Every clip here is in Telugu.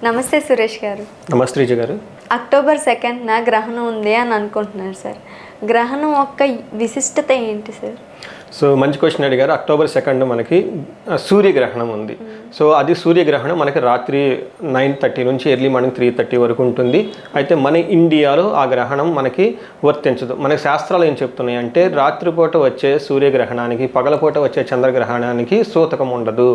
నమస్తే సురేష్ గారు. నమస్తే శ్రీజ గారు. అక్టోబర్ 2న గ్రహణం ఉంది అని అనుకుంటున్నారు సార్. గ్రహణం యొక్క విశిష్టత ఏంటి సార్? సో మంచి క్వశ్చన్ అడిగారు. అక్టోబర్ 2 మనకి సూర్యగ్రహణం ఉంది. సో అది సూర్యగ్రహణం మనకి రాత్రి 9:30 నుంచి ఎర్లీ మార్నింగ్ 3:30 వరకు ఉంటుంది. అయితే మన ఇండియాలో ఆ గ్రహణం మనకి వర్తించదు. మనకి శాస్త్రాలు ఏం చెప్తున్నాయి అంటే రాత్రిపూట వచ్చే సూర్యగ్రహణానికి పగలపూట వచ్చే చంద్రగ్రహణానికి సూతకం ఉండదు,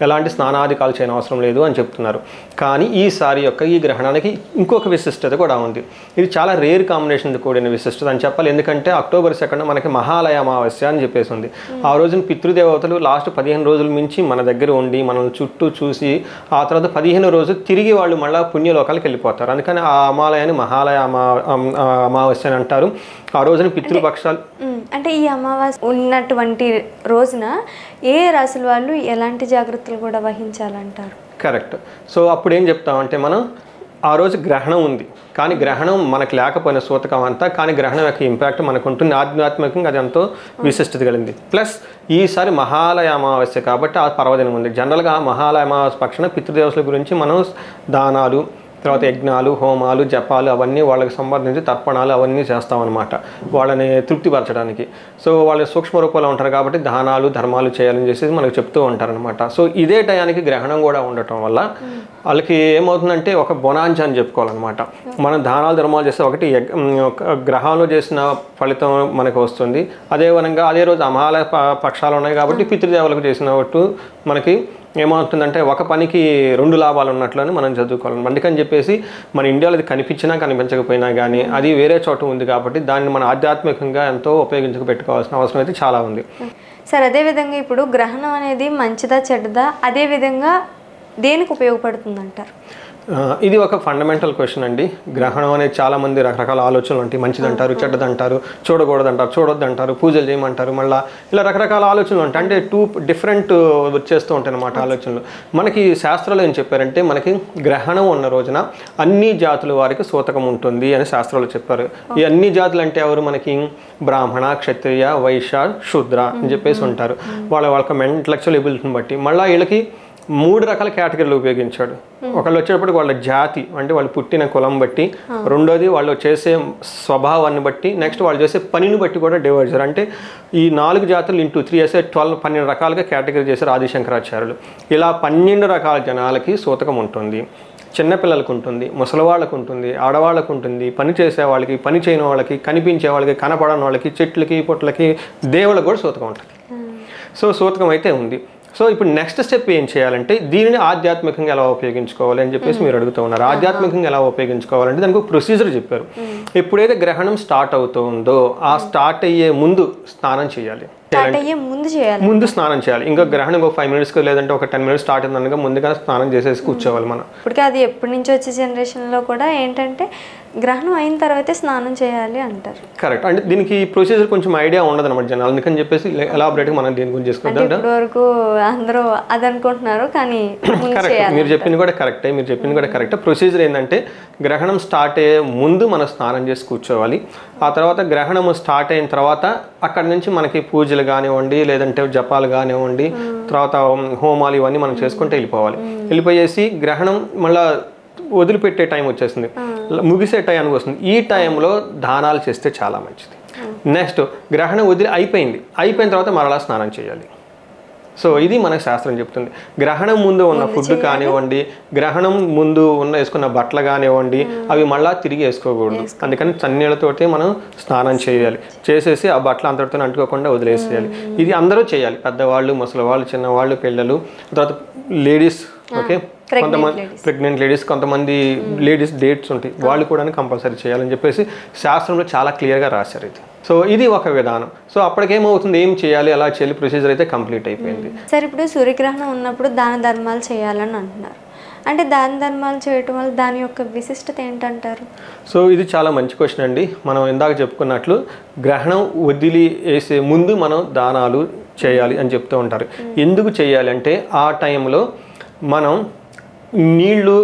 ఎలాంటి స్నానాధికాలు చేయని అవసరం లేదు అని చెప్తున్నారు. కానీ ఈసారి ఈ గ్రహణానికి ఇంకొక విశిష్టత కూడా ఉంది. ఇది చాలా రేర్ కాంబినేషన్ కూడిన విశిష్టత అని చెప్పాలి. ఎందుకంటే అక్టోబర్ 2 మనకి మహాలయ అమావాస్య అని చెప్పేసి ఉంది. ఆ రోజున పితృదేవతలు లాస్ట్ 15 రోజుల నుంచి మన దగ్గర ఉండి మనల్ని చుట్టూ చూసి ఆ తర్వాత 15 రోజులు తిరిగి వాళ్ళు మళ్ళీ పుణ్యలోకాలకు వెళ్ళిపోతారు. అందుకని ఆ అమాలయాన్ని మహాలయ అమావాస్య అని అంటారు. ఆ రోజున పితృపక్షాలు అంటే ఈ అమావాస్య ఉన్నటువంటి రోజున ఏ రాశుల వాళ్ళు ఎలాంటి జాగ్రత్తలు కూడా వహించాలంటారు? కరెక్ట్. సో అప్పుడు ఏం చెప్తామంటే మనం ఆ రోజు గ్రహణం ఉంది, కానీ గ్రహణం మనకు లేకపోయిన సూతకం అంతా, కానీ గ్రహణం యొక్క ఇంపాక్ట్ మనకు ఉంటుంది. ఆధ్యాత్మికంగా అది ఎంతో విశిష్టత కలిగింది. ప్లస్ ఈసారి మహాలయ అమావాస్య కాబట్టి ఆ పర్వదినం ఉంది. జనరల్గా మహాలయ అమావాస్య పక్షాన పితృదేవతల గురించి మనం దానాలు, తర్వాత యజ్ఞాలు, హోమాలు, జపాలు అవన్నీ వాళ్ళకి సంబంధించి తర్పణాలు అవన్నీ చేస్తామన్నమాట వాళ్ళని తృప్తిపరచడానికి. సో వాళ్ళు సూక్ష్మ రూపంలో ఉంటారు కాబట్టి దానాలు ధర్మాలు చేయాలని చేసి మనకు చెప్తూ ఉంటారనమాట. సో ఇదే టయానికి గ్రహణం కూడా ఉండటం వల్ల వాళ్ళకి ఏమవుతుందంటే ఒక బొనాంజ అని చెప్పుకోవాలన్నమాట. మనం దానాలు ధర్మాలు చేస్తే ఒకటి గ్రహంలో చేసిన ఫలితం మనకు వస్తుంది. అదే విధంగా అదే రోజు అమాలయ పక్షాలు ఉన్నాయి కాబట్టి పితృదేవులకు చేసినట్టు మనకి ఏమవుతుందంటే ఒక పనికి 2 లాభాలు ఉన్నట్లని మనం చదువుకోవాలి. అందుకని చెప్పేసి మన ఇండియాలో అది కనిపించినా కనిపించకపోయినా కానీ అది వేరే చోట ఉంది కాబట్టి దాన్ని మన ఆధ్యాత్మికంగా ఎంతో పెట్టుకోవాల్సిన అవసరం అయితే చాలా ఉంది సార్. అదేవిధంగా ఇప్పుడు గ్రహణం అనేది మంచిదా చెడ్డదా, అదేవిధంగా దేనికి ఉపయోగపడుతుంది అంటారు? ఇది ఒక ఫండమెంటల్ క్వశ్చన్ అండి. గ్రహణం అనేది చాలామంది రకరకాల ఆలోచనలు ఉంటాయి. మంచిదంటారు, చెడ్డదంటారు, చూడకూడదంటారు, చూడొద్దంటారు, పూజలు చేయమంటారు, మళ్ళీ ఇలా రకరకాల ఆలోచనలు ఉంటాయి. అంటే 2 డిఫరెంట్ వచ్చేస్తూ ఉంటాయి అన్నమాట ఆలోచనలు. మనకి శాస్త్రాలు ఏం చెప్పారంటే మనకి గ్రహణం ఉన్న రోజున అన్ని జాతుల వారికి సూతకం ఉంటుంది అని శాస్త్రాలు చెప్పారు. ఈ అన్ని జాతులు అంటే ఎవరు? మనకి బ్రాహ్మణ, క్షత్రియ, వైశ్య, శూద్ర అని చెప్పేసి ఉంటారు. వాళ్ళ ఇంటలెక్చువల్ ఎబిలిటీని బట్టి మళ్ళీ వీళ్ళకి 3 రకాల కేటగిరీలు ఉపయోగించాడు. ఒకళ్ళు వచ్చేటప్పటికి వాళ్ళ జాతి అంటే వాళ్ళు పుట్టిన కులం బట్టి, రెండోది వాళ్ళు చేసే స్వభావాన్ని బట్టి, నెక్స్ట్ వాళ్ళు చేసే పనిని బట్టి కూడా డివైడ్ చేశారు. అంటే ఈ 4 జాతులు ఇంటూ 3 చేసే 12 రకాలుగా కేటగిరీ చేశారు ఆదిశంకరాచార్యులు. ఇలా 12 రకాల జనాలకి సూతకం ఉంటుంది. చిన్నపిల్లలకు ఉంటుంది, ముసలివాళ్ళకు ఉంటుంది, ఆడవాళ్ళకు ఉంటుంది, పని చేసే వాళ్ళకి, పని చేయని వాళ్ళకి, కనిపించే వాళ్ళకి, కనపడని వాళ్ళకి, చెట్లకి పుట్లకి, దేవుళ్ళకి కూడా సూతకం ఉంటుంది. సో సూతకం అయితే ఉంది. సో ఇప్పుడు నెక్స్ట్ స్టెప్ ఏం చేయాలంటే దీనిని ఆధ్యాత్మికంగా ఎలా ఉపయోగించుకోవాలి అని చెప్పేసి మీరు అడుగుతూ ఉన్నారు. ఆధ్యాత్మికంగా ఎలా ఉపయోగించుకోవాలంటే దానికి ఒక ప్రొసీజర్ చెప్పారు. ఎప్పుడైతే గ్రహణం స్టార్ట్ అవుతుందో ఆ స్టార్ట్ అయ్యే ముందు స్నానం చేయాలి. ముందు స్నానం చేయాలి. ఇంకా గ్రహణం ఒక 5 minutes లేదంటే ఒక 10 minutes స్టార్ట్ అయిందనగా ముందుగా స్నానం చేసేసి కూర్చోవాలి మనం. ఇప్పటికే అది ఎప్పటి నుంచి వచ్చే జనరేషన్లో కూడా ఏంటంటే గ్రహణం అయిన తర్వాతే స్నానం చేయాలి అంటారు. కరెక్ట్. అంటే దీనికి ప్రొసీజర్ కొంచెం ఐడియా ఉండదు అనమాట జనాలు. అందుకని చెప్పేసి ఎలాబొరేట్గా మనం దీని గురించి చేసుకుంటాం. ఇప్పటి వరకు అందరూ అది అనుకుంటున్నారు, కానీ కరెక్ట్. మీరు చెప్పింది కూడా కరెక్టే. ప్రొసీజర్ ఏంటంటే గ్రహణం స్టార్ట్ అయ్యే ముందు మనం స్నానం చేసి కూర్చోవాలి. ఆ తర్వాత గ్రహణం స్టార్ట్ అయిన తర్వాత అక్కడ నుంచి మనకి పూజలు కానివ్వండి, లేదంటే జపాలు కానివ్వండి, తర్వాత హోమాలు ఇవన్నీ మనం చేసుకుంటే వెళ్ళిపోయేసి గ్రహణం మళ్ళీ వదిలిపెట్టే టైం వచ్చేసింది, ముగిసే టైంకి వస్తుంది. ఈ టైంలో దానాలు చేస్తే చాలా మంచిది. నెక్స్ట్ గ్రహణం అయిపోయిన తర్వాత మరలా స్నానం చేయాలి. సో ఇది మనకు శాస్త్రం చెప్తుంది. గ్రహణం ముందు ఉన్న ఫుడ్ కానివ్వండి, గ్రహణం ముందు వేసుకున్న బట్టలు కానివ్వండి, అవి మళ్ళీ తిరిగి వేసుకోకూడదు. అందుకని చన్నీళ్ళతోటి మనం స్నానం చేయాలి. చేసేసి ఆ బట్టలు అంతటితో అంటుకోకుండా వదిలేసేయాలి. ఇది అందరూ చేయాలి. పెద్దవాళ్ళు, ముసలివాళ్ళు, చిన్నవాళ్ళు, పిల్లలు, తర్వాత లేడీస్, ఓకే, కొంతమంది ప్రెగ్నెంట్ లేడీస్, కొంతమంది లేడీస్ డేట్స్ ఉంటాయి, వాళ్ళు కూడా కంపల్సరీ చేయాలని చెప్పేసి శాస్త్రంలో చాలా క్లియర్గా రాశారు ఇది. సో ఇది ఒక విధానం. సో అప్పటికేమవుతుంది, ఏం చేయాలి, అలా చేయాలి, ప్రొసీజర్ అయితే కంప్లీట్ అయిపోయింది. సార్ ఇప్పుడు సూర్యగ్రహణం ఉన్నప్పుడు దాన ధర్మాలు చేయాలని అంటున్నారు. అంటే దాన ధర్మాలు చేయటం వల్ల దాని యొక్క విశిష్టత ఏంటంటారు? సో ఇది చాలా మంచి క్వశ్చన్ అండి. మనం ఇందాక చెప్పుకున్నట్లు గ్రహణం వదిలి వేసే ముందు మనం దానాలు చేయాలి అని చెప్తూ ఉంటారు. ఎందుకు చేయాలి అంటే ఆ టైంలో మనం నీళ్లు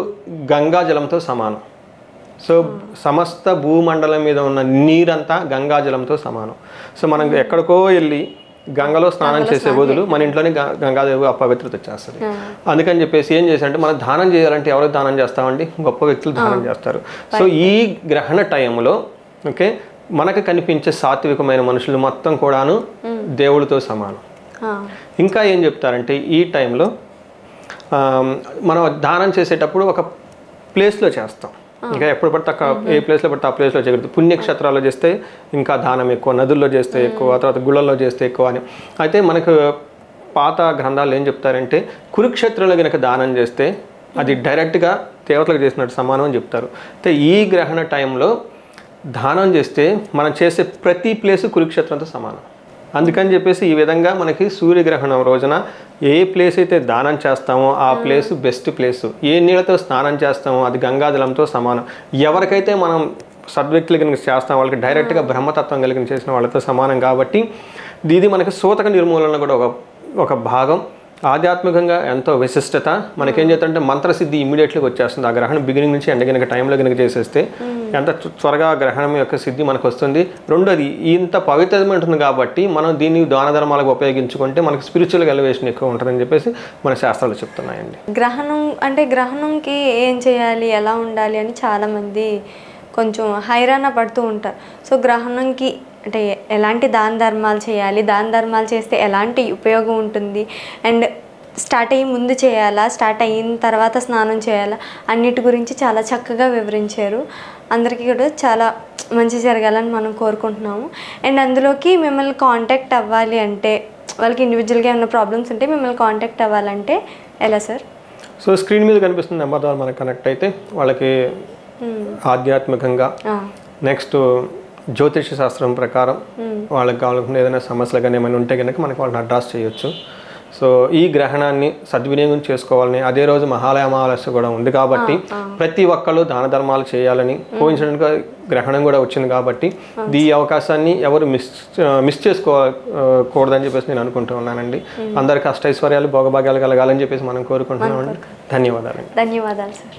గంగాజలంతో సమానం. సో సమస్త భూమండలం మీద ఉన్న నీరంతా గంగాజలంతో సమానం. సో మనం ఎక్కడికో వెళ్ళి గంగలో స్నానం చేసే బదులు మన ఇంట్లోనే గంగాదేవి అపవిత్రత వచ్చేస్తుంది. అందుకని చెప్పేసి ఏం చేశారంటే మనం దానం చేయాలంటే ఎవరు దానం చేస్తామండి? గొప్ప వ్యక్తులు దానం చేస్తారు. సో ఈ గ్రహణ టైంలో ఓకే మనకు కనిపించే సాత్వికమైన మనుషులు మొత్తం కూడాను దేవుడితో సమానం. ఇంకా ఏం చెప్తారంటే ఈ టైంలో మనం దానం చేసేటప్పుడు ఒక ప్లేస్లో చేస్తాం. ఇంకా ఎప్పుడు పడితే ఏ ప్లేస్లో పడితే ఆ ప్లేస్లో చేయకూడదు. పుణ్యక్షేత్రాల్లో చేస్తే ఇంకా దానం ఎక్కువ, నదుల్లో చేస్తే ఎక్కువ, తర్వాత గుళ్ళల్లో చేస్తే ఎక్కువ అని. అయితే మనకు పాత గ్రంథాలు ఏం చెప్తారంటే కురుక్షేత్రంలో కనుక దానం చేస్తే అది డైరెక్ట్గా దేవతలకు చేసినట్టు సమానం అని చెప్తారు. అయితే ఈ గ్రహణ టైంలో దానం చేస్తే మనం చేసే ప్రతి ప్లేసు కురుక్షేత్రంతో సమానం. అందుకని చెప్పేసి ఈ విధంగా మనకి సూర్యగ్రహణం రోజున ఏ ప్లేస్ అయితే దానం చేస్తామో ఆ ప్లేస్ బెస్ట్ ప్లేసు. ఏ నీళ్ళతో స్నానం చేస్తామో అది గంగాజలంతో సమానం. ఎవరికైతే మనం సద్వ్యక్తులు కనుక చేస్తాం వాళ్ళకి డైరెక్ట్గా బ్రహ్మతత్వం కలిగిన చేసిన వాళ్ళతో సమానం. కాబట్టి ఇది మనకి సూతక నిర్మూలన కూడా ఒక భాగం. ఆధ్యాత్మికంగా ఎంతో విశిష్టత. మనకేం చేద్దంటే మంత్రసిద్ధి ఇమీడియట్లీగా వచ్చేస్తుంది. ఆ గ్రహణం బిగినింగ్ నుంచి ఎండ కనుక టైంలో కనుక చేసేస్తే ఎంత త్వరగా గ్రహణం యొక్క సిద్ధి మనకు వస్తుంది. రెండోది ఇంత పవిత్రమైన ఉంటుంది కాబట్టి మనం దీన్ని దాన ధర్మాలకు ఉపయోగించుకుంటే మనకు స్పిరిచువల్ ఎలివేషన్ ఎక్కువ ఉంటుందని చెప్పేసి మన శాస్త్రాలు చెప్తున్నాయండి. గ్రహణంకి ఏం చేయాలి, ఎలా ఉండాలి అని చాలామంది కొంచెం హైరాణ పడుతూ ఉంటారు. సో గ్రహణంకి అంటే ఎలాంటి దాన ధర్మాలు చేయాలి, దాన ధర్మాలు చేస్తే ఎలాంటి ఉపయోగం ఉంటుంది, అండ్ స్టార్ట్ అయ్యి ముందు చేయాలా, స్టార్ట్ అయిన తర్వాత స్నానం చేయాలా, అన్నిటి గురించి చాలా చక్కగా వివరించారు. అందరికీ కూడా చాలా మంచి జరగాలని మనం కోరుకుంటున్నాము. అండ్ అందులోకి మిమ్మల్ని కాంటాక్ట్ అవ్వాలి అంటే, వాళ్ళకి ఇండివిజువల్గా ఏమైనా ప్రాబ్లమ్స్ ఉంటే మిమ్మల్ని కాంటాక్ట్ అవ్వాలంటే ఎలా సార్? సో స్క్రీన్ మీద కనిపిస్తున్న నెంబర్ ద్వారా మనకు కనెక్ట్ అయితే వాళ్ళకి ఆధ్యాత్మికంగా నెక్స్ట్ జ్యోతిష శాస్త్రం ప్రకారం వాళ్ళకి కావాలనుకున్న ఏదైనా సమస్యలు కానీ ఏమైనా ఉంటే కనుక మనకి వాళ్ళని అడ్రస్ చేయొచ్చు. సో ఈ గ్రహణాన్ని సద్వినియోగం చేసుకోవాలని, అదే రోజు మహాలయ అమావాస్య కూడా ఉంది కాబట్టి ప్రతి ఒక్కళ్ళు దాన ధర్మాలు చేయాలని, కోయిన్సిడెంట్గా గ్రహణం కూడా వచ్చింది కాబట్టి ఈ అవకాశాన్ని ఎవరు మిస్ చేసుకోకూడదని చెప్పేసి నేను అనుకుంటూ ఉన్నానండి. అందరికి అష్టైశ్వర్యాలు భోగభాగ్యాలు కలగాలని చెప్పేసి మనం కోరుకుంటున్నామండి. ధన్యవాదాలు సార్.